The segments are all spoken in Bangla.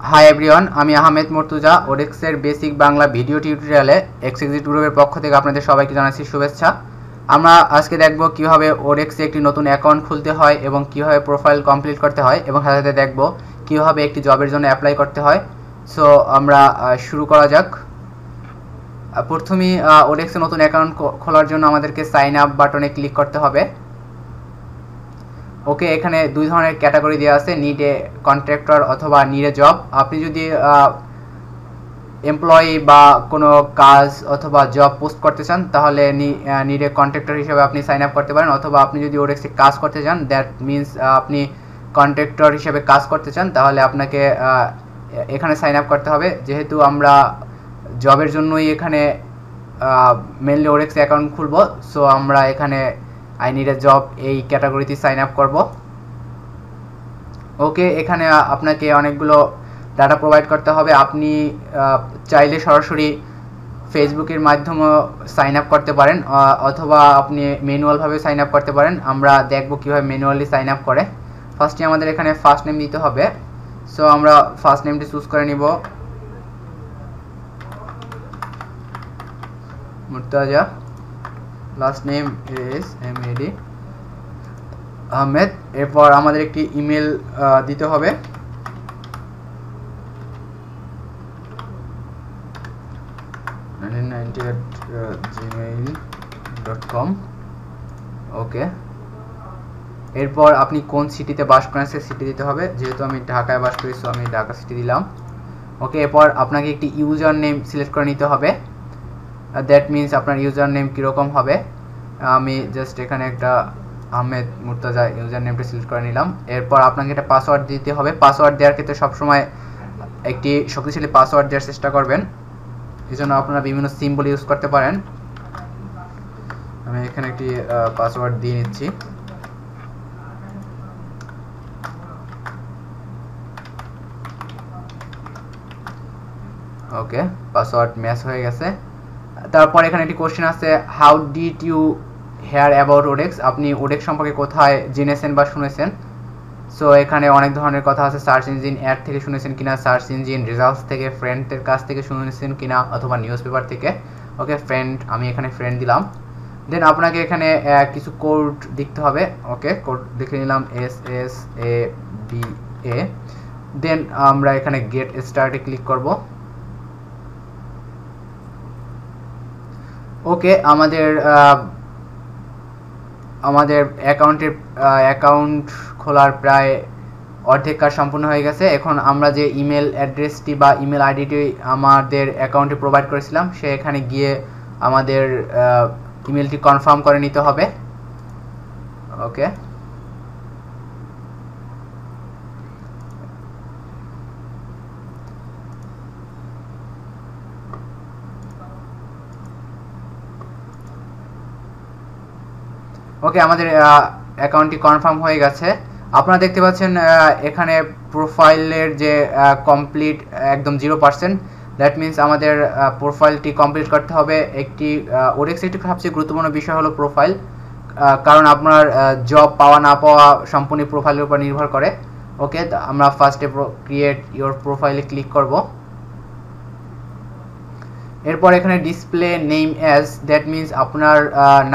হাই এভরিওয়ান, আমি আহমেদ মুর্তজা। ওডেক্সের বেসিক বাংলা ভিডিও টিউটোরিয়ালে এক্সএক্সিট গ্রুপের পক্ষ থেকে আপনাদের সবাইকে জানাচ্ছি শুভেচ্ছা। আমরা আজকে দেখব কিভাবে ওডেক্সে একটি নতুন অ্যাকাউন্ট খুলতে হয় এবং কিভাবে প্রোফাইল কমপ্লিট করতে হয়, এবং সাথে সাথে দেখব কিভাবে একটি জবের জন্য অ্যাপ্লাই করতে হয়। সো আমরা শুরু করা যাক। প্রথমেই ওডেক্সে নতুন অ্যাকাউন্ট খোলার জন্য আমাদেরকে সাইন আপ বাটনে ক্লিক করতে হবে। ওকে, এখানে দুই ধরনের ক্যাটাগরি দেওয়া আছে, নিড এ কন্ট্রাক্টর অথবা নিড এ জব। আপনি যদি এমপ্লয়ি বা কোনো কাজ অথবা জব পোস্ট করতে চান তাহলে নিড এ কন্ট্রাক্টর হিসেবে আপনি সাইন আপ করতে পারেন, অথবা আপনি যদি ওডেক্সে কাজ করতে চান, দ্যাট মিনস আপনি কন্ট্রাক্টর হিসেবে কাজ করতে চান, তাহলে আপনাকে এখানে সাইন আপ করতে হবে। যেহেতু আমরা জবের জন্যই এখানে মেনলি ওডেক্সে অ্যাকাউন্ট খুলব, সো আমরা এখানে আই নিড এ জব এই ক্যাটাগরিতে সাইন আপ করব। ওকে, এখানে আপনাকে অনেকগুলো ডাটা প্রোভাইড করতে হবে। আপনি চাইলে সরাসরি ফেসবুকের মাধ্যমে সাইন আপ করতে পারেন, অথবা আপনি ম্যানুয়ালভাবে সাইন আপ করতে পারেন। আমরা দেখব কীভাবে ম্যানুয়ালি সাইন আপ করে। ফার্স্টে আমাদের এখানে ফার্স্ট নেম দিতে হবে। সো আমরা ফার্স্ট নেমটি চুজ করে নিব, Murtaza. Last name is MAD Ahmed. এরপর আমাদের একটি ইমেল দিতে হবে। gmail.com। ওকে, এরপর আপনি কোন সিটিতে বাস করেন সে সিটি দিতে হবে। যেহেতু আমি ঢাকায় বাস করি, সো আমি ঢাকা সিটি দিলাম। ওকে, এরপর আপনাকে একটি ইউজার নেম সিলেক্ট করে নিতে হবে। দ্যাট মিনস আপনার ইউজার নেম কীরকম হবে। আমি জাস্ট এখানে একটা আহমেদ মুর্তজা ইউজার নেমটা সিলেক্ট করে নিলাম। এরপর আপনাকে একটা পাসওয়ার্ড দিতে হবে। পাসওয়ার্ড দেওয়ার ক্ষেত্রে সবসময় একটি শক্তিশালী পাসওয়ার্ড দেওয়ার চেষ্টা করবেন। এই জন্য আপনারা বিভিন্ন সিম্বল ইউজ করতে পারেন। আমি এখানে একটি পাসওয়ার্ড দিয়ে নিচ্ছি। ওকে, পাসওয়ার্ড ম্যাচ হয়ে গেছে। তারপর এখানে একটি কোশ্চেন আছে, how did you hear about ওডেক্স? আপনি ওডেক্স সম্পর্কে কোথায় জেনেছেন বা শুনেছেন? সো এখানে অনেক ধরনের কথা আছে। সার্চ ইঞ্জিন অ্যাড থেকে শুনেছেন কিনা, সার্চ ইঞ্জিন রেজাল্টস থেকে, ফ্রেন্ডদের কাছ থেকে শুনেছেন কিনা, অথবা নিউজ পেপার থেকে। ওকে, ফ্রেন্ড, আমি এখানে ফ্রেন্ড দিলাম। দেন আপনাকে এখানে কিছু কোড লিখতে হবে। ওকে, কোড লিখে নিলাম, SSABA। দেন আমরা এখানে গেট স্টার্টে ক্লিক করব। ওকে, আমাদের অ্যাকাউন্ট খোলার প্রায় অর্ধেক কাজ সম্পূর্ণ হয়ে গেছে। এখন আমরা যে ইমেল অ্যাড্রেসটি বা ইমেল আইডিটি আমাদের অ্যাকাউন্টে প্রোভাইড করেছিলাম, সেখানে গিয়ে আমাদের ইমেলটি কনফার্ম করে নিতে হবে। ওকে, ওকে, আমাদের অ্যাকাউন্টটি কনফার্ম হয়ে গেছে। আপনারা দেখতে পাচ্ছেন এখানে প্রোফাইলের যে কমপ্লিট একদম 0%। দ্যাট মিনস আমাদের প্রোফাইলটি কমপ্লিট করতে হবে। ওডেক্স একটি সবচেয়ে গুরুত্বপূর্ণ বিষয় হলো প্রোফাইল, কারণ আপনার জব পাওয়া না পাওয়া সম্পূর্ণ প্রোফাইলের উপর নির্ভর করে। ওকে, আমরা ফার্স্টে ক্রিয়েট ইওর প্রোফাইলে ক্লিক করব। এরপর এখানে display name as, that means আপনার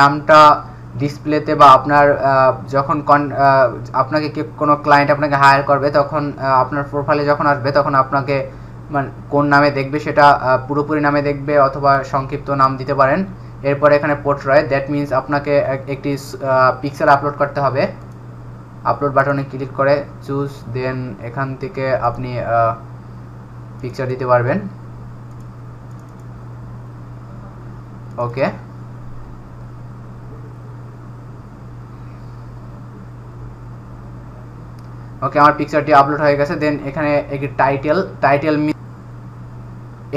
নামটা ডিসপ্লেতে বা আপনার যখন আপনাকে কোনো ক্লায়েন্ট আপনাকে হায়ার করবে, তখন আপনার প্রোফাইলে যখন আসবে তখন আপনাকে কোন নামে দেখবে, সেটা পুরোপুরি নামে দেখবে অথবা সংক্ষিপ্ত নাম দিতে পারেন। এরপর এখানে পোর্ট্রেট, দ্যাট মিনস আপনাকে একটি পিকচার আপলোড করতে হবে। আপলোড বাটনে ক্লিক করে চুজ, দেন এখান থেকে আপনি পিকচার দিতে পারবেন। ওকে, ওকে, আমার পিকচারটি আপলোড হয়ে গেছে। দেন এখানে একটি টাইটেল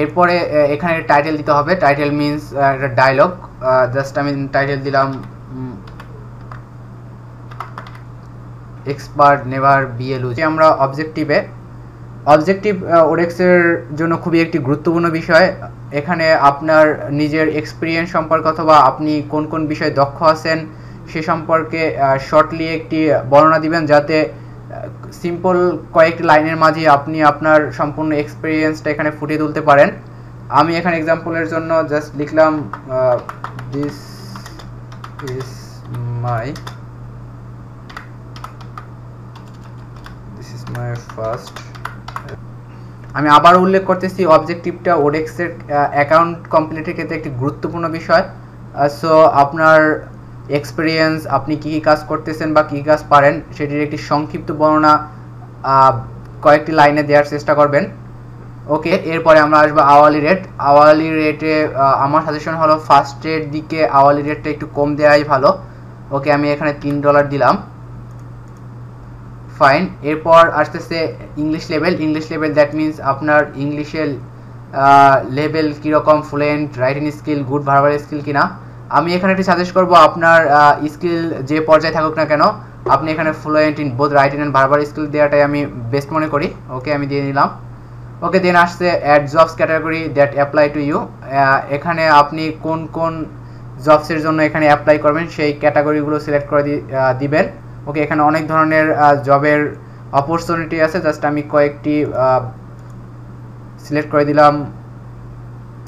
এরপরে এখানে টাইটেল দিতে হবে। টাইটেল মিনস একটা ডায়লগ। জাস্ট আমি টাইটেল দিলাম, expert never be a lose. আমরা অবজেক্টিভ ওডেক্সের জন্য খুবই একটি গুরুত্বপূর্ণ বিষয়। এখানে আপনার নিজের এক্সপিরিয়েন্স সম্পর্কে অথবা আপনি কোন কোন বিষয়ে দক্ষ আছেন সে সম্পর্কে শর্টলি একটি বর্ণনা দিবেন, যাতে সিম্পল কয়েকটি লাইনের মাঝে আপনি আপনার সম্পূর্ণ এক্সপিরিয়েন্সটা এখানে ফুটিয়ে তুলতে পারেন। আমি এখানে এক্সাম্পলের জন্য জাস্ট লিখলাম দিস ইজ মাই ফার্স্ট। আমি আবার উল্লেখ করতেছি অবজেক্টিভটা ওডেক্সের অ্যাকাউন্ট কমপ্লিটের ক্ষেত্রে একটি গুরুত্বপূর্ণ বিষয়। সো আপনার এক্সপিরিয়েন্স, আপনি কী কী কাজ করতেছেন বা কী কাজ পারেন সেটির একটি সংক্ষিপ্ত বর্ণনা কয়েকটি লাইনে দেওয়ার চেষ্টা করবেন। ওকে, এরপরে আমরা আসবো আওয়ারলি রেট। আওয়ারলি রেটে আমার সাজেশন হলো ফার্স্টের দিকে আওয়ারলি রেটটা একটু কম দেওয়াই ভালো। ওকে, আমি এখানে $3 দিলাম, ফাইন। এরপর আসতেছে English level. English level that means আপনার ইংলিশের লেভেল কীরকম, fluent, writing skill, good verbal skill কিনা। আমি এখানে একটু সাজেস্ট করবো আপনার স্কিল যে পর্যায়ে থাকুক না কেন, আপনি এখানে fluent in both writing and verbal skill দেওয়াটাই আমি বেস্ট মনে করি। ওকে, আমি দিয়ে নিলাম। ওকে, দেন আসছে add jobs category that apply to you. এখানে আপনি কোন কোন জবসের জন্য এখানে অ্যাপ্লাই করবেন সেই ক্যাটাগরিগুলো সিলেক্ট করে দিবেন। ওকে, এখানে অনেক ধরনের জবের অপরচুনিটি আছে, জাস্ট আমি কয়েকটি সিলেক্ট করে দিলাম।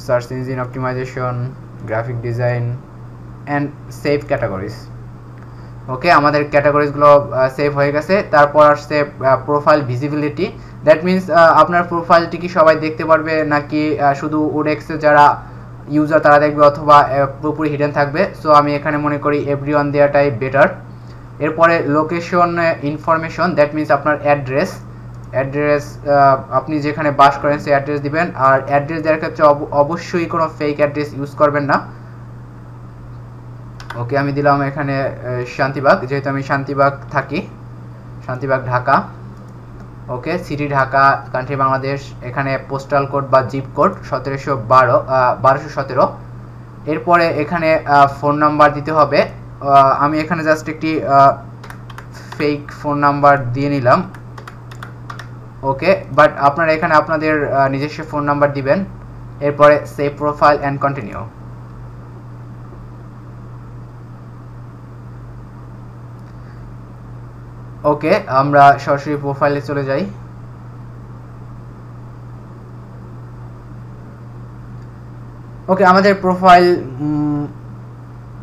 Search engine optimisation, graphic design and save categories. Okay, আমাদের ক্যাটাগরিজগুলো সেভ হয়ে গেছে। তারপর আসছে প্রোফাইল ভিজিবিলিটি। দ্যাট মিনস আপনার প্রোফাইলটি কি সবাই দেখতে পারবে নাকি শুধু ওডেক্সে যারা ইউজার তারা দেখবে অথবা পুরোপুরি হিডেন থাকবে। সো আমি এখানে মনে করি এভরিওয়ান দেওয়াটাই বেটার। এরপরে লোকেশন ইনফরমেশন, দ্যাট মিনস আপনার অ্যাড্রেস আপনি যেখানে বাস করেন সেই অ্যাড্রেস দিবেন। আর অ্যাড্রেস দেওয়ার ক্ষেত্রে অবশ্যই কোনো ফেক অ্যাড্রেস ইউজ করবেন না। ওকে, আমি দিলাম এখানে শান্তিবাগ, যেহেতু আমি শান্তিবাগ থাকি, শান্তিবাগ ঢাকা। ওকে, সিটি ঢাকা, কান্ট্রি বাংলাদেশ। এখানে পোস্টাল কোড বা জিপ কোড 1217। এরপরে এখানে ফোন নাম্বার দিতে হবে। আমি এখানে জাস্ট একটি ফেক ফোন নাম্বার দিয়ে নিলাম। ওকে, বাট আপনারা এখানে আপনাদের নিজস্ব ফোন নাম্বার দিবেন। এরপরে সেভ প্রোফাইল অ্যান্ড কন্টিনিউ। ওকে, আমরা সরাসরি প্রোফাইলে চলে যাই। ওকে, আমাদের প্রোফাইল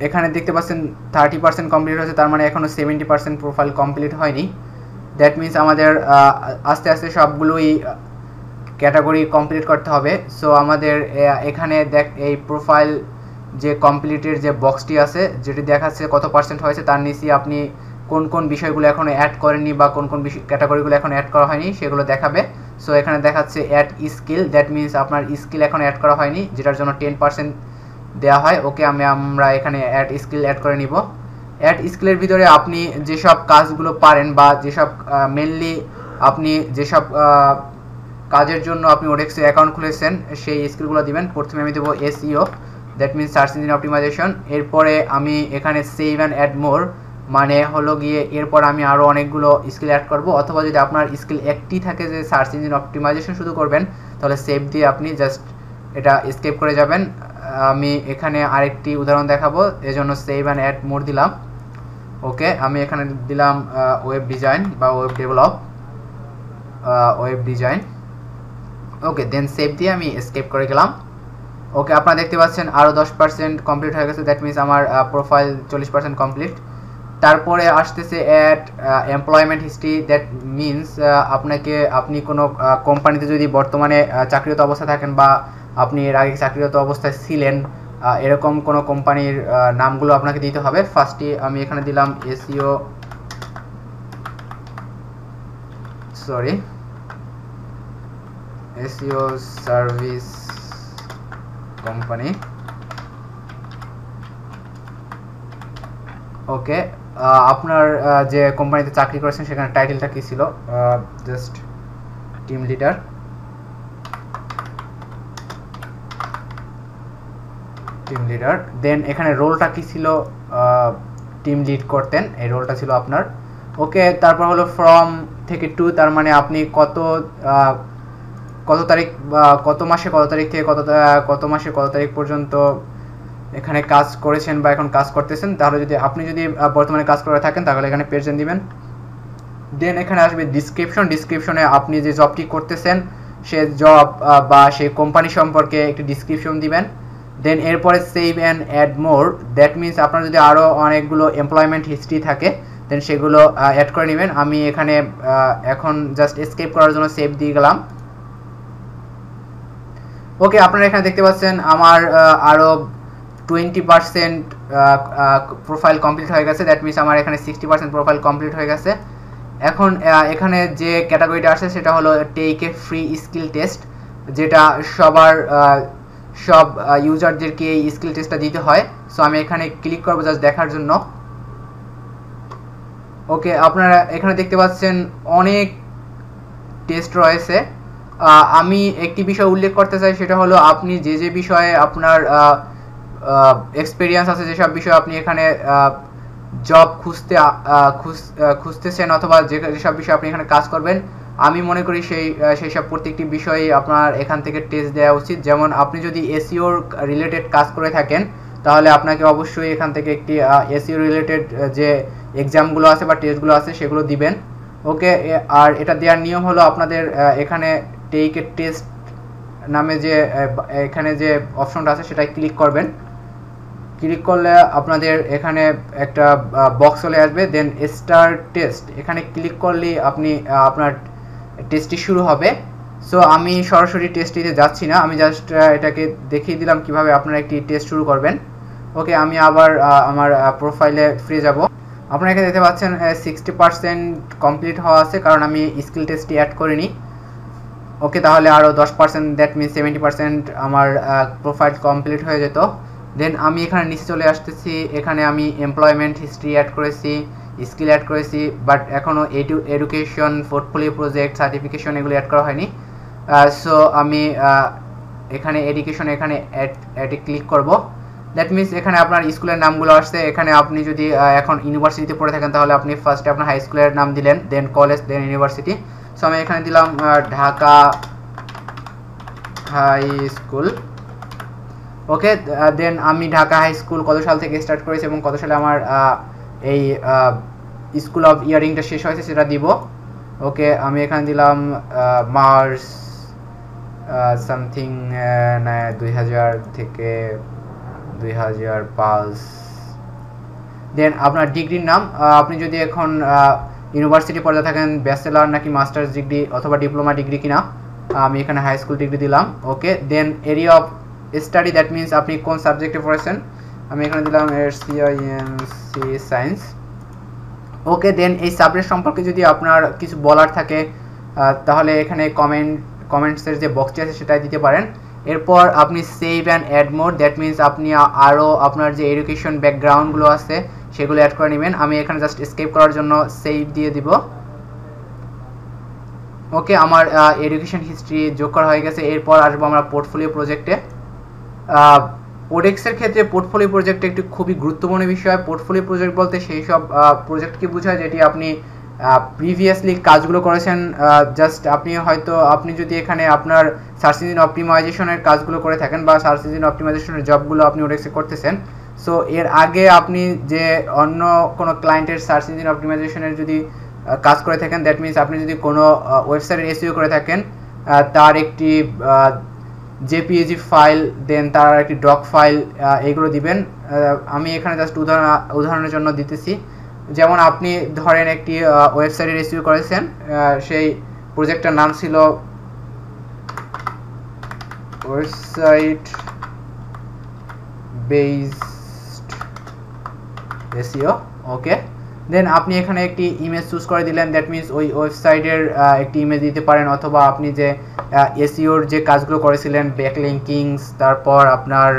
এখানে দেখতে পাচ্ছেন 30% কমপ্লিট হয়েছে, তার মানে এখনও 70% প্রোফাইল কমপ্লিট হয়নি। দ্যাট মিনস আমাদের আস্তে আস্তে সবগুলোই ক্যাটাগরি কমপ্লিট করতে হবে। সো আমাদের এখানে এই প্রোফাইল যে কমপ্লিটের যে বক্সটি আছে, যেটি দেখাচ্ছে কত পার্সেন্ট হয়েছে, তার নিচে আপনি কোন কোন বিষয়গুলো এখনও অ্যাড করেননি বা কোন কোন ক্যাটাগরিগুলো এখন অ্যাড করা হয়নি সেগুলো দেখাবে। সো এখানে দেখাচ্ছে অ্যাড স্কিল, দ্যাট মিনস আপনার স্কিল এখন অ্যাড করা হয়নি, যেটার জন্য 10% দেওয়া হয়। ওকে, আমরা এখানে অ্যাড স্কিল অ্যাড করে নিব। অ্যাড স্কিলের ভিতরে আপনি যেসব কাজগুলো পারেন বা যেসব মেনলি আপনি যেসব কাজের জন্য আপনি ওডেক্সে অ্যাকাউন্ট খুলেছেন সেই স্কিলগুলো দিবেন। প্রথমে আমি দেবো SEO, that means search engine optimisation. এরপরে আমি এখানে সেভ অ্যান্ড অ্যাড মোর, মানে হলো গিয়ে এরপর আমি আরও অনেকগুলো স্কিল অ্যাড করব। অথবা যদি আপনার স্কিল একটি থাকে যে সার্চ ইঞ্জিন অপটিমাইজেশন শুধু করবেন, তাহলে সেভ দিয়ে আপনি জাস্ট এটা স্কেপ করে যাবেন। আমি এখানে আরেকটি উদাহরণ দেখাবো, এজন্য সেভ অ্যান্ড অ্যাড মোর দিলাম। ওকে, আমি এখানে দিলাম ওয়েব ডিজাইন বা ওয়েব ডেভেলপ, ওয়েব ডিজাইন। ওকে, দেন সেভ দিয়ে আমি স্কেপ করে গেলাম। ওকে, আপনারা দেখতে পাচ্ছেন আরও 10% কমপ্লিট হয়ে গেছে, দ্যাট মিনস আমার প্রোফাইল 40% কমপ্লিট। তারপরে আসতেছে add employment history, that means আপনি কোনো কোম্পানিতে যদি বর্তমানে চাকরিরত অবস্থায় থাকেন বা আপনি এর আগে চাকরিরত অবস্থায় ছিলেন, এরকম কোনো কোম্পানির নামগুলো আপনাকে দিতে হবে। ফার্স্টে আমি এখানে দিলাম SEO সার্ভিস কোম্পানি। ওকে, আপনার যে কোম্পানিতে চাকরি করেছেন সেখানে টাইটেলটা কী ছিল, জাস্ট টিম লিডার। দেন এখানে রোলটা কি ছিল, টিম লিড করতেন, এই রোলটা ছিল আপনার। ওকে, তারপর হলো ফ্রম থেকে টু, তার মানে আপনি কত তারিখ, কত মাসে কত তারিখ থেকে কত মাসে কত তারিখ পর্যন্ত এখানে কাজ করেছেন বা এখন কাজ করতেছেন। তাহলে আপনি যদি বর্তমানে কাজ করে থাকেন তাহলে এখানে প্রেজেন্ট দিবেন। দেন এখানে আসবে ডিসক্রিপশন, ডিসক্রিপশনে আপনি যে জবটি করতেছেন সে জব বা সেই কোম্পানি সম্পর্কে একটি ডিসক্রিপশন দিবেন। দেন এরপরে save and add more, that means আপনার যদি আরও অনেকগুলো এমপ্লয়মেন্ট হিস্ট্রি থাকে দেন সেগুলো অ্যাড করে নেবেন। আমি এখানে এখন জাস্ট এসকেপ করার জন্য সেভ দিয়ে গেলাম। ওকে, আপনারা এখানে দেখতে পাচ্ছেন আমার আরও 20% প্রোফাইল কমপ্লিট হয়ে গেছে, দ্যাট মিনস আমার এখানে 60% প্রোফাইল কমপ্লিট হয়ে গেছে। এখন এখানে যে ক্যাটাগরিটা আসে সেটা হলো take a free skill test, যেটা সব ইউজারদেরকে এই স্কিল টেস্টটা দিতে হয়। সো আমি এখানে ক্লিক করবো জাস্ট দেখার জন্য। ওকে, আপনারা এখানে দেখতে পাচ্ছেন অনেক টেস্ট রয়েছে। আমি একটি বিষয় উল্লেখ করতে চাই, সেটা হলো আপনি যে বিষয়ে আপনার এক্সপিরিয়েন্স আছে, যেসব বিষয়ে আপনি এখানে জব খুঁজতেছেন অথবা যেসব বিষয়ে আপনি এখানে কাজ করবেন, আমি মনে করি সেই সব প্রত্যেকটি বিষয়ে আপনার এখান থেকে টেস্ট দেওয়া উচিত। যেমন আপনি যদি এসইওর রিলেটেড কাজ করে থাকেন তাহলে আপনাকে অবশ্যই এখান থেকে একটি এসইও রিলেটেড যে এক্সামগুলো আছে বা টেস্টগুলো আছে সেগুলো দিবেন। ওকে, আর এটা দেওয়ার নিয়ম হলো আপনাদের এখানে টেক এ টেস্ট নামে যে এখানে যে অপশনটা আছে সেটাই ক্লিক করবেন। ক্লিক করলে আপনাদের এখানে একটা বক্স চলে আসবে, দেন স্টার্ট টেস্ট, এখানে ক্লিক করলেই আপনি আপনার টেস্টটি শুরু হবে। সো আমি সরাসরি টেস্টটিতে যাচ্ছি না, আমি জাস্ট এটাকে দেখিয়ে দিলাম কিভাবে আপনারা একটি টেস্ট শুরু করবেন। ওকে, আমি আবার আমার প্রোফাইলে ফিরে যাব। আপনারা এখানে দেখতে পাচ্ছেন 60% কমপ্লিট হওয়া আছে, কারণ আমি স্কিল টেস্টটি অ্যাড করিনি। ওকে, তাহলে আরও 10%, দ্যাট মিনস 70% আমার প্রোফাইল কমপ্লিট হয়ে যেত। দেন আমি এখানে নিচে চলে আসতেছি, এখানে আমি এমপ্লয়মেন্ট হিস্ট্রি অ্যাড করেছি, স্কিল অ্যাড করেছি, বাট এখনও এডুকেশন, পোর্টফোলিও প্রজেক্ট, সার্টিফিকেশন এগুলো অ্যাড করা হয়নি। সো আমি এখানে এডুকেশন এখানে অ্যাডে ক্লিক করব। দ্যাট মিনস এখানে আপনার স্কুলের নামগুলো আসছে। এখানে আপনি যদি এখন ইউনিভার্সিটিতে পড়ে থাকেন তাহলে আপনি ফার্স্টে আপনার হাই স্কুলের নাম দিলেন, দেন কলেজ, দেন ইউনিভার্সিটি। সো আমি এখানে দিলাম ঢাকা হাই স্কুল। ওকে, দেন আমি ঢাকা হাই স্কুল কত সাল থেকে স্টার্ট করেছি এবং কত সালে আমার এই স্কুল অফ ইয়ারিংটা শেষ হয়েছে সেটা দিব। ওকে, আমি এখানে দিলাম মার্চ সামথিং 2000 থেকে 2005। দেন আপনার ডিগ্রির নাম, আপনি যদি এখন ইউনিভার্সিটি পড়ে থাকেন ব্যাচেলার নাকি মাস্টার্স ডিগ্রি অথবা ডিপ্লোমা ডিগ্রি কিনা, আমি এখানে হাই স্কুল ডিগ্রি দিলাম। Okay, then area of study, that means আপনি কোন সাবজেক্টে পড়েছেন, আমি এখানে দিলাম সিআইএমসি সায়েন্স। ওকে, দেন এই সাবজেক্ট সম্পর্কে যদি আপনার কিছু বলার থাকে তাহলে এখানে কমেন্টসের যে বক্সটি আছে সেটাই দিতে পারেন। এরপর আপনি save and add more, that means আপনি আরও আপনার যে এডুকেশন ব্যাকগ্রাউন্ডগুলো আছে সেগুলো অ্যাড করে নেবেন। আমি এখানে জাস্ট এসকেপ করার জন্য সেভ দিয়ে দিব। ওকে, আমার এডুকেশন হিস্ট্রি যোগ করা হয়ে গেছে। এরপর আসবো আমরা পোর্টফোলিও প্রজেক্টে। ওডেক্সের ক্ষেত্রে পোর্টফোলিও প্রজেক্ট একটি খুবই গুরুত্বপূর্ণ বিষয়। পোর্টফোলিও প্রজেক্ট বলতে সেই সব প্রজেক্টকে বোঝায় যেটি আপনি প্রিভিয়াসলি কাজগুলো করেছেন। জাস্ট আপনি যদি এখানে আপনার সার্চ ইঞ্জিন অপটিমাইজেশনের কাজগুলো করে থাকেন বা সার্চ ইঞ্জিন অপটিমাইজেশনের জবগুলো আপনি ওডেক্সে করতেছেন, সো এর আগে আপনি যে অন্য কোনো ক্লায়েন্টের সার্চ ইঞ্জিন অপটিমাইজেশনের যদি কাজ করে থাকেন, দ্যাট মিনস আপনি যদি কোনো ওয়েবসাইটের এসইও করে থাকেন, তার একটি জেপিইজি ফাইল, দেন তার একটি ডক ফাইল, এইগুলো দিবেন। আমি এখানে জাস্ট উদাহরণের জন্য দিতেছি। যেমন আপনি ধরেন একটি ওয়েবসাইটে এসইও করেছেন, সেই প্রজেক্টটার নাম ছিল ওয়েবসাইট বেসড এসইও। ওকে, দেন আপনি এখানে একটি ইমেজ চুজ করে দিলেন, দ্যাট মিনস ওই ওয়েবসাইটের একটি ইমেজ দিতে পারেন, অথবা আপনি যে এসইওর যে কাজগুলো করেছিলেন, ব্যাকলিংকিংস, তারপর আপনার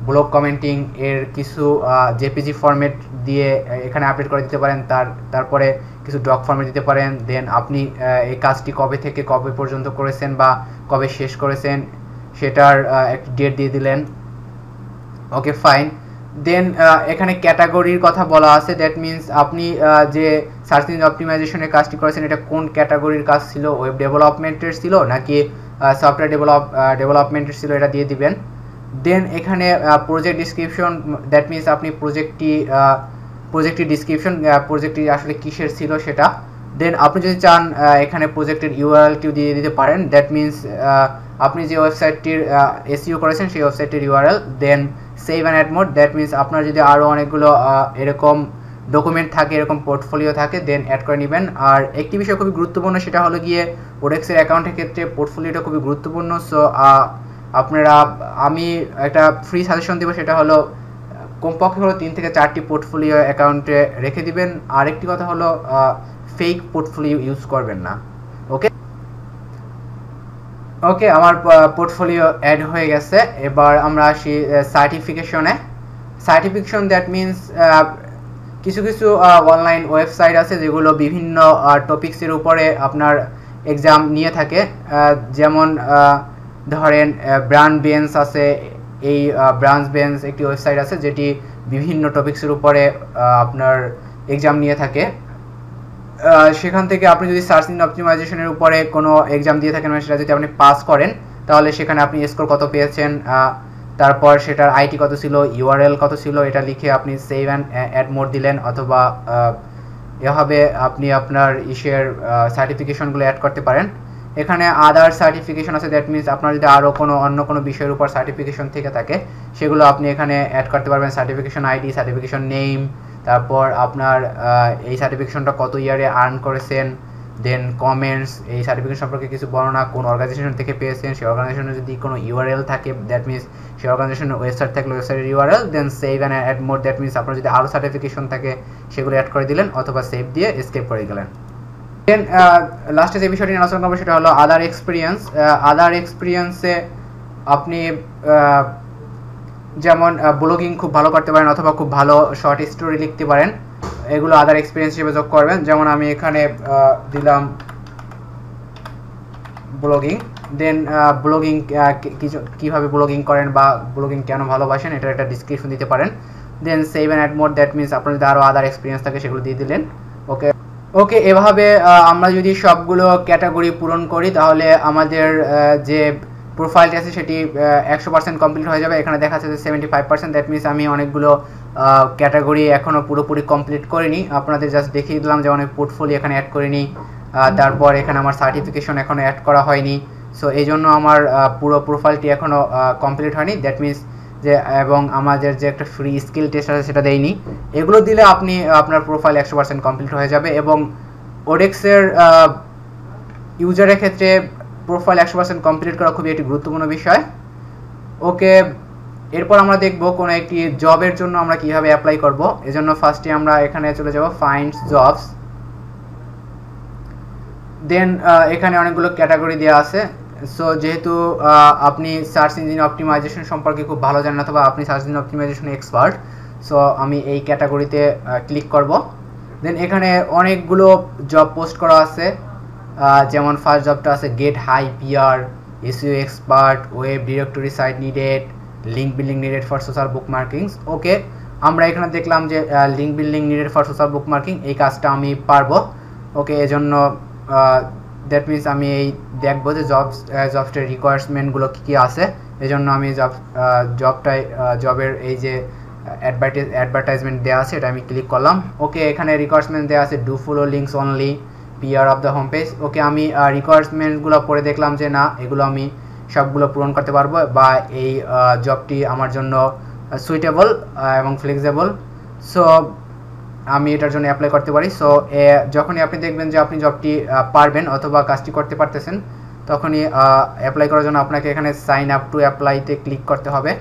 ব্লগ কমেন্টিং এর কিছু জেপিজি ফরম্যাট দিয়ে এখানে আপডেট করে দিতে পারেন, তারপরে কিছু ডক ফরম্যাট দিতে পারেন। দেন আপনি এই কাজটি কবে থেকে কবে পর্যন্ত করেছেন বা কবে শেষ করেছেন সেটার একটি ডেট দিয়ে দিলেন। ওকে, ফাইন। দেন এখানে ক্যাটাগরির কথা বলা আছে, দ্যাট মিনস আপনি যে সার্চ ইঞ্জিন অপটিমাইজেশনের কাজটি করেছেন এটা কোন ক্যাটাগরির কাজ ছিল, ওয়েব ডেভেলপমেন্টের ছিল নাকি সফটওয়্যার ডেভেলপমেন্টের ছিল, এটা দিয়ে দিবেন। দেন এখানে প্রজেক্ট ডিসক্রিপশন, দ্যাট মিনস আপনি প্রজেক্টটি প্রজেক্টের ডিসক্রিপশন, প্রজেক্টটি আসলে কিসের ছিল সেটা। দেন আপনি যদি চান এখানে প্রজেক্টের ইউআরএলটিও দিয়ে দিতে পারেন, দ্যাট মিনস আপনি যে ওয়েবসাইটটির এসইও করেছেন সেই ওয়েবসাইটের URL. Then save and add more, that means আপনার যদি আরও অনেকগুলো এরকম ডকুমেন্ট থাকে, এরকম পোর্টফোলিও থাকে, দেন অ্যাড করে নেবেন। আর একটি বিষয় খুবই গুরুত্বপূর্ণ, সেটা হলো গিয়ে ওডেক্সের অ্যাকাউন্টের ক্ষেত্রে পোর্টফোলিওটা খুবই গুরুত্বপূর্ণ। সো আপনারা, আমি একটা ফ্রি সাজেশন দেবো, সেটা হলো কমপক্ষে হলো 3 থেকে 4টি পোর্টফোলিও অ্যাকাউন্টে রেখে দিবেন। আরেকটি কথা হলো ফেক পোর্টফোলিও ইউজ করবেন না। ওকে ওকে আমার পোর্টফোলিও অ্যাড হয়ে গেছে। এবার আমরা আসি সার্টিফিকেশনে। সার্টিফিকেশন দ্যাট মিনস কিছু কিছু অনলাইন ওয়েবসাইট আছে যেগুলো বিভিন্ন টপিক্সের উপরে আপনার এক্সাম নিয়ে থাকে। যেমন ধরেন ব্রান্ড বেঞ্চ আছে, এই ব্রাঞ্চ বেঞ্চ একটি ওয়েবসাইট আছে যেটি বিভিন্ন টপিক্সের উপরে আপনার এক্সাম নিয়ে থাকে। সেখান থেকে আপনি যদি সার্চ ইঞ্জিন অপটিমাইজেশনের উপরে কোনো এক্সাম দিয়ে থাকেন, সেটা যদি আপনি পাস করেন, তাহলে সেখানে আপনি স্কোর কত পেয়েছেন, তারপর সেটার আইটি কত ছিল, ইউআরএল কত ছিল, এটা লিখে আপনি সেভ অ্যান্ড অ্যাড মোড দিলেন, অথবা এভাবে আপনি আপনার সার্টিফিকেশনগুলো অ্যাড করতে পারেন। এখানে আদার সার্টিফিকেশন আছে, দ্যাট মিনস আপনার যদি আরও অন্য কোনো বিষয়ের উপর সার্টিফিকেশন থেকে থাকে সেগুলো আপনি এখানে অ্যাড করতে পারবেন। সার্টিফিকেশন আইডি, সার্টিফিকেশন নেম, তারপর আপনার এই সার্টিফিকেশনটা কত ইয়ারে আর্ন করেছেন, দেন কমেন্টস, এই সার্টিফিকেশন সম্পর্কে কিছু বর্ণনা, কোন অর্গানাইজেশন থেকে পেয়েছেন, সেই অর্গানাইজেশনের যদি কোনো ইউআরএল থাকে, দ্যাট মিনস সেই অর্গানাইজেশনের ওয়েবসাইট থাকলে ওয়েবসাইটের URL, then save and add more, that means আপনার যদি আরও সার্টিফিকেশন থাকে সেগুলো অ্যাড করে দিলেন, অথবা সেভ দিয়ে এসকেপ করে গেলেন। দেন লাস্টে যে বিষয়টি আলোচনা করবো সেটা হলো আদার এক্সপিরিয়েন্স। আদার এক্সপিরিয়েন্সে আপনি যেমন ব্লগিং খুব ভালো করতে পারেন, অথবা খুব ভালো শর্ট স্টোরি লিখতে পারেন, এগুলো আদার এক্সপিরিয়েন্স হিসেবে যোগ করবেন। যেমন আমি এখানে দিলাম ব্লগিং। দেন ব্লগিং কীভাবে ব্লগিং করেন বা ব্লগিং কেন ভালোবাসেন এটার একটা ডিসক্রিপশন দিতে পারেন। Then save and add more, that means আপনার যদি আরও আদার এক্সপিরিয়েন্স থাকে সেগুলো দিয়ে দিলেন। ওকে ওকে এভাবে আমরা যদি সবগুলো ক্যাটাগরি পূরণ করি তাহলে আমাদের যে প্রোফাইলটি আছে সেটি 100% কমপ্লিট হয়ে যাবে। এখানে দেখা যাচ্ছে 75%, দ্যাট মিনস আমি অনেকগুলো ক্যাটাগরি এখনও পুরোপুরি কমপ্লিট করিনি, আপনাদের জাস্ট দেখিয়ে দিলাম যে অনেক পোর্টফোলিও এখানে অ্যাড করিনি। তারপর এখানে আমার সার্টিফিকেশন এখনও অ্যাড করা হয়নি, সো এই জন্য আমার পুরো প্রোফাইলটি এখনও কমপ্লিট হয়নি, দ্যাট মিনস যে, এবং আমাদের যে একটা ফ্রি স্কিল টেস্ট আছে সেটা দেয়নি। এগুলো দিলে আপনি আপনার প্রোফাইল 100% কমপ্লিট হয়ে যাবে। এবং ওডেক্সের ইউজারের ক্ষেত্রে প্রোফাইল 100% কমপ্লিট করা খুবই একটি গুরুত্বপূর্ণ বিষয়। ওকে এরপর আমরা দেখব কোনো একটি জবের জন্য আমরা কিভাবে অ্যাপ্লাই করব। এজন্য ফার্স্টে আমরা এখানে চলে যাব ফাইন্ড জবস। দেন এখানে অনেকগুলো ক্যাটাগরি দেওয়া আছে। সো যেহেতু আপনি সার্চ ইঞ্জিন অপটিমাইজেশন সম্পর্কে খুব ভালো জানেন, অথবা আপনি search engine optimization expert, so আমি এই ক্যাটাগরিতে ক্লিক করব। দেন এখানে অনেকগুলো জব পোস্ট করা আছে, যেমন ফার্স্ট জবটা আছে get high PR, SEO expert, web directory site needed, link building needed for social bookmarkings. Okay আমরা এখানে দেখলাম যে link building needed for social bookmarking, এই কাজটা আমি পারবো। ওকে এজন্য দ্যাট মিনস আমি এই দেখবো যে জবসটার রিকোয়ারমেন্টগুলো কী কী আছে। এই জন্য আমি জবের এই যে অ্যাডভার্টাইজমেন্ট দেওয়া আছে এটা আমি ক্লিক করলাম। ওকে এখানে রিকোয়ারমেন্ট দেওয়া আছে do follow links only, PR of the home page. Okay আমি রিকোয়ারমেন্টগুলো পড়ে দেখলাম যে না, এগুলো আমি সবগুলো পূরণ করতে পারবো, বা এই জবটি আমার জন্য সুইটেবল এবং ফ্লেক্সিবল, সো আমি এটার জন্য অ্যাপ্লাই করতে পারি। সো যখনই আপনি দেখবেন যে আপনি জবটি পারবেন অথবা কাজটি করতে পারতেছেন, তখনই অ্যাপ্লাই করার জন্য আপনাকে এখানে সাইন আপ টু অ্যাপ্লাইতে ক্লিক করতে হবে।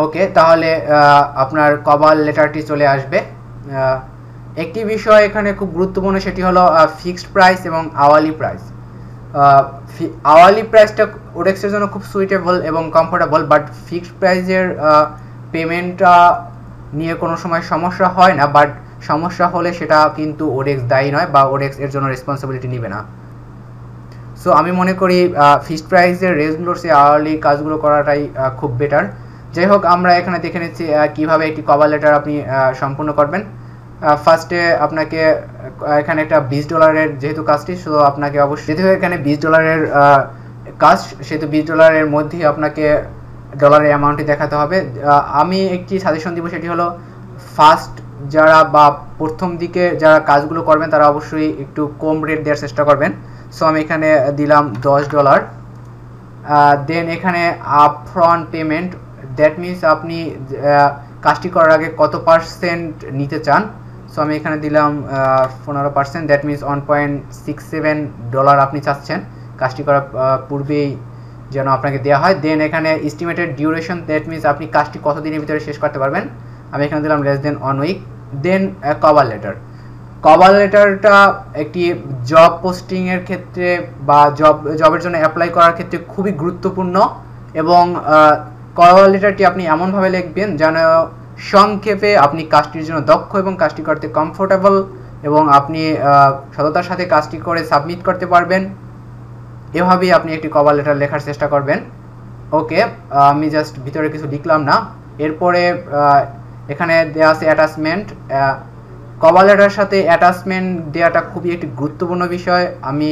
ওকে তাহলে আপনার কভার লেটারটি চলে আসবে। একটি বিষয় এখানে খুব গুরুত্বপূর্ণ, সেটি হলো ফিক্সড প্রাইস এবং আওয়ারলি প্রাইস। আওয়ারলি প্রাইসটা ওডেক্সের জন্য খুব সুইটেবল এবং কমফোর্টেবল, বাট ফিক্সড প্রাইসের পেমেন্টটা নিয়ে কোনো সময় সমস্যা হয় না, বাট সমস্যা হলে সেটা কিন্তু ওডেক্স দায়ী নয়, বা ওডেক্স এর জন্য রেসপন্সিবিলিটি নেবে না। সো আমি মনে করি ফিক্সড প্রাইসের রেটগুলোর চেয়ে আওয়ারলি কাজগুলো করাটাই খুব বেটার। যাই হোক আমরা এখানে দেখে নিচ্ছি কীভাবে একটি কভার লেটার আপনি সম্পূর্ণ করবেন। ফার্স্টে আপনাকে এখানে একটা $20 যেহেতু কাজটি, সো আপনাকে অবশ্যই, যেহেতু এখানে $20 কাজ, সেহেতু $20 মধ্যেই আপনাকে ডলারের অ্যামাউন্টটি দেখাতে হবে। আমি একটি সাজেশন দিব, সেটি হলো ফার্স্ট যারা বা প্রথম দিকে যারা কাজগুলো করবেন তারা অবশ্যই একটু কম রেট দেওয়ার চেষ্টা করবেন। সো আমি এখানে দিলাম $10। দেন এখানে আপফ্রন্ট পেমেন্ট, দ্যাট মিনস আপনি কাজটি করার আগে কত পার্সেন্ট নিতে চান। সো আমি এখানে দিলাম 15%, দ্যাট মিনস $1.67 আপনি চাচ্ছেন কাজটি করার পূর্বেই যেন আপনাকে দেওয়া হয়। দেন এখানে এস্টিমেটেড ডিউরেশন, দ্যাট মিনস আপনি কাজটি কতদিনের ভিতরে শেষ করতে পারবেন, আমি এখানে দিলাম লেস দেন 1 উইক। দেন কভার লেটার, কভার লেটারটা একটি জব পোস্টিংয়ের ক্ষেত্রে বা জবের জন্য অ্যাপ্লাই করার ক্ষেত্রে খুবই গুরুত্বপূর্ণ, এবং কভার লেটারটি আপনি এমনভাবে লিখবেন যেন সংক্ষেপে আপনি কাজটির জন্য দক্ষ এবং কাজটি করতে কমফোর্টেবল, এবং আপনি সততার সাথে কাজটি করে সাবমিট করতে পারবেন। এভাবেই আপনি একটি কভার লেটার লেখার চেষ্টা করবেন। ওকে, আমি জাস্ট ভিতরে কিছু লিখলাম না। এরপরে এখানে দেওয়া আছে অ্যাটাচমেন্ট। কভার লেটারের সাথে অ্যাটাচমেন্ট দেওয়াটা খুবই একটি গুরুত্বপূর্ণ বিষয়। আমি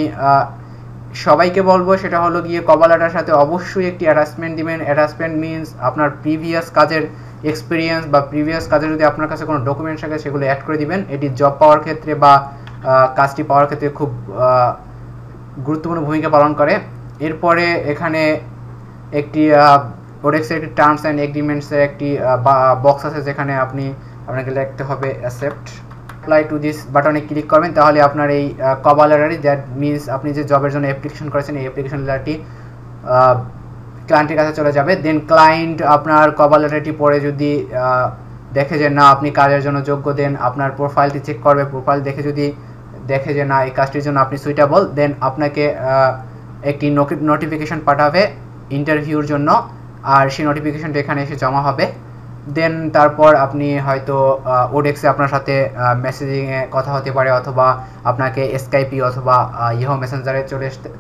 সবাইকে বলবো সেটা হলো গিয়ে কভার লেটারের সাথে অবশ্যই একটি অ্যাটাচমেন্ট দিবেন। অ্যাটাচমেন্ট মিনস আপনার প্রিভিয়াস কাজের এক্সপিরিয়েন্স বা প্রিভিয়াস কাজে যদি আপনার কাছে কোনো ডকুমেন্টস থাকে সেগুলো অ্যাড করে দিবেন। এটি জব পাওয়ার ক্ষেত্রে বা কাজটি পাওয়ার ক্ষেত্রে খুব গুরুত্বপূর্ণ ভূমিকা পালন করে। এরপরে এখানে একটি ওডেক্সের একটি টার্মস অ্যান্ড এগ্রিমেন্টসের একটি বক্স আছে, যেখানে আপনাকে লিখতে হবে অ্যাকসেপ্ট। অ্যাপ্লাই টু দিস বাটনে ক্লিক করবেন, তাহলে আপনার এই কভার লেটারটি, দ্যাট মিনস আপনি যে জবের জন্য অ্যাপ্লিকেশন করেছেন এই অ্যাপ্লিকেশন লেটারটি ক্লায়েন্টের কাছে চলে যাবে। দেন ক্লায়েন্ট আপনার কভার লেটারটি পড়ে যদি দেখে যে না আপনি কাজের জন্য যোগ্য, দেন আপনার প্রোফাইলটি চেক করবে। প্রোফাইল দেখে যদি দেখে যে না এই কাজটির জন্য আপনি সুইটেবল, দেন আপনাকে একটি নোটিফিকেশন পাঠাবে ইন্টারভিউর জন্য, আর সেই নোটিফিকেশনটা এখানে এসে জমা হবে। দেন তারপর আপনি হয়তো ওডেক্সে আপনার সাথে মেসেজিংয়ে কথা হতে পারে, অথবা আপনাকে স্কাইপি অথবা ইহো মেসেঞ্জারে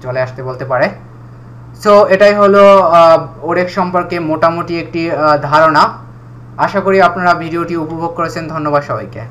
চলে আসতে বলতে পারে। সো এটাই হলো ওডেক্স সম্পর্কে মোটামুটি একটি ধারণা। আশা করি আপনারা ভিডিওটি উপভোগ করেছেন। ধন্যবাদ সবাইকে।